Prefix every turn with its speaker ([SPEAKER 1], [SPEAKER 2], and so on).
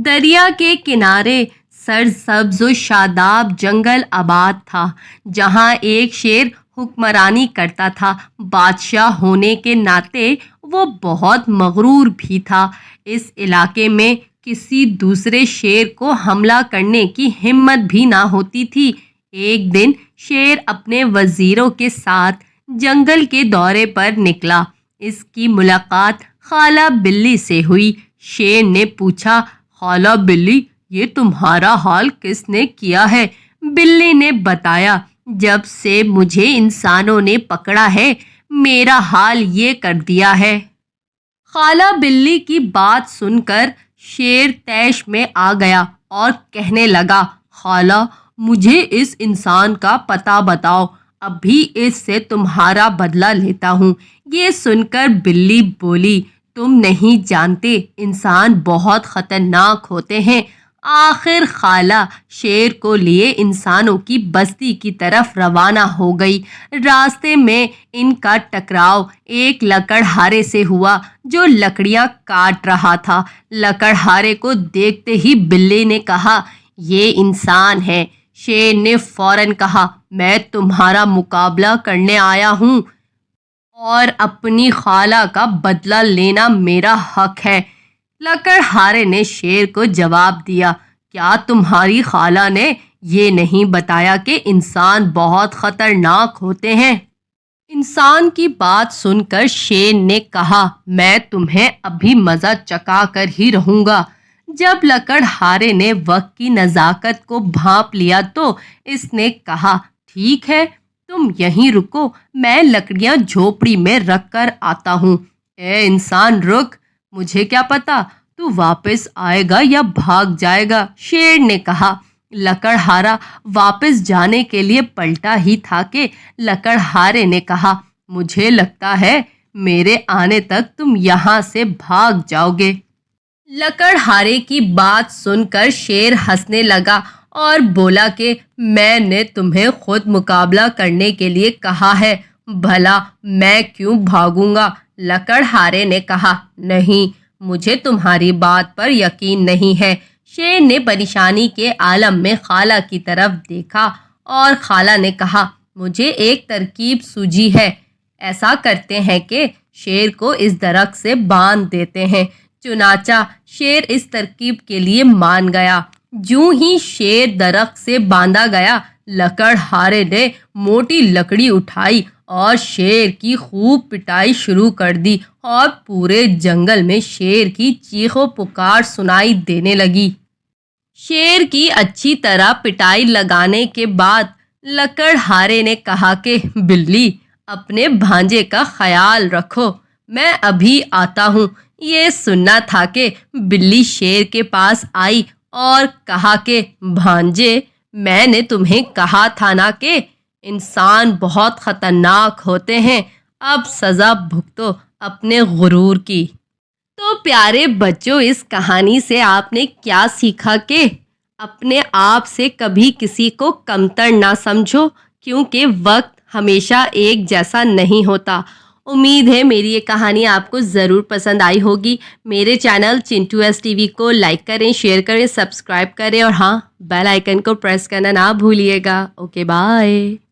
[SPEAKER 1] دریا کے کنارے سرسبز و شاداب جنگل آباد تھا، جہاں ایک شیر حکمرانی کرتا تھا۔ بادشاہ ہونے کے ناطے وہ بہت مغرور بھی تھا۔ اس علاقے میں کسی دوسرے شیر کو حملہ کرنے کی ہمت بھی نہ ہوتی تھی۔ ایک دن شیر اپنے وزیروں کے ساتھ جنگل کے دورے پر نکلا۔ اس کی ملاقات خالہ بلی سے ہوئی۔ شیر نے پوچھا، خالہ بلی، یہ تمہارا حال کس نے کیا ہے؟ بلی نے بتایا، جب سے مجھے انسانوں نے پکڑا ہے میرا حال یہ کر دیا ہے۔ خالہ بلی کی بات سن کر شیر طیش میں آ گیا اور کہنے لگا، خالہ، مجھے اس انسان کا پتہ بتاؤ، ابھی اس سے تمہارا بدلہ لیتا ہوں۔ یہ سن کر بلی بولی، تم نہیں جانتے انسان بہت خطرناک ہوتے ہیں۔ آخر خالہ شیر کو لیے انسانوں کی بستی کی طرف روانہ ہو گئی۔ راستے میں ان کا ٹکراؤ ایک لکڑہارے سے ہوا جو لکڑیاں کاٹ رہا تھا۔ لکڑہارے کو دیکھتے ہی بلی نے کہا، یہ انسان ہے۔ شیر نے فوراً کہا، میں تمہارا مقابلہ کرنے آیا ہوں اور اپنی خالہ کا بدلہ لینا میرا حق ہے۔ لکڑہارے نے شیر کو جواب دیا، کیا تمہاری خالہ نے یہ نہیں بتایا کہ انسان بہت خطرناک ہوتے ہیں؟ انسان کی بات سن کر شیر نے کہا، میں تمہیں ابھی مزہ چکھا کر ہی رہوں گا۔ جب لکڑہارے نے وقت کی نزاکت کو بھانپ لیا تو اس نے کہا، ٹھیک ہے، تم یہیں رکو، میں لکڑیاں جھوپڑی میں رکھ کر آتا ہوں۔ اے انسان رک، مجھے کیا پتا تو واپس آئے گا یا بھاگ جائے گا؟ شیر نے کہا۔ لکڑہارا واپس جانے کے لیے پلٹا ہی تھا کہ لکڑہارے نے کہا، مجھے لگتا ہے میرے آنے تک تم یہاں سے بھاگ جاؤ گے۔ لکڑہارے کی بات سن کر شیر ہنسنے لگا اور بولا کہ میں نے تمہیں خود مقابلہ کرنے کے لیے کہا ہے، بھلا میں کیوں بھاگوں گا؟ لکڑہارے نے کہا، نہیں، مجھے تمہاری بات پر یقین نہیں ہے۔ شیر نے پریشانی کے عالم میں خالہ کی طرف دیکھا اور خالہ نے کہا، مجھے ایک ترکیب سوجھی ہے۔ ایسا کرتے ہیں کہ شیر کو اس درخت سے باندھ دیتے ہیں۔ چنانچہ شیر اس ترکیب کے لیے مان گیا۔ جوں ہی شیر درخت سے باندھا گیا، لکڑہارے نے موٹی لکڑی اٹھائی اور شیر کی خوب پٹائی شروع کر دی اور پورے جنگل میں شیر کی چیخ و پکار سنائی دینے لگی۔ شیر کی اچھی طرح پٹائی لگانے کے بعد لکڑہارے نے کہا کہ بلی، اپنے بھانجے کا خیال رکھو، میں ابھی آتا ہوں۔ یہ سننا تھا کہ بلی شیر کے پاس آئی اور کہا کہ بھانجے، میں نے تمہیں کہا تھا نا کہ انسان بہت خطرناک ہوتے ہیں، اب سزا بھگتو اپنے غرور کی۔ تو پیارے بچوں، اس کہانی سے آپ نے کیا سیکھا کہ اپنے آپ سے کبھی کسی کو کمتر نہ سمجھو، کیونکہ وقت ہمیشہ ایک جیسا نہیں ہوتا۔ امید ہے میری یہ کہانی آپ کو ضرور پسند آئی ہوگی۔ میرے channel Chintu S T V کو لائک کریں، شیئر کریں، سبسکرائب کریں اور ہاں، بیل آئیکن کو پریس کرنا نہ بھولیے گا۔ Okay, bye.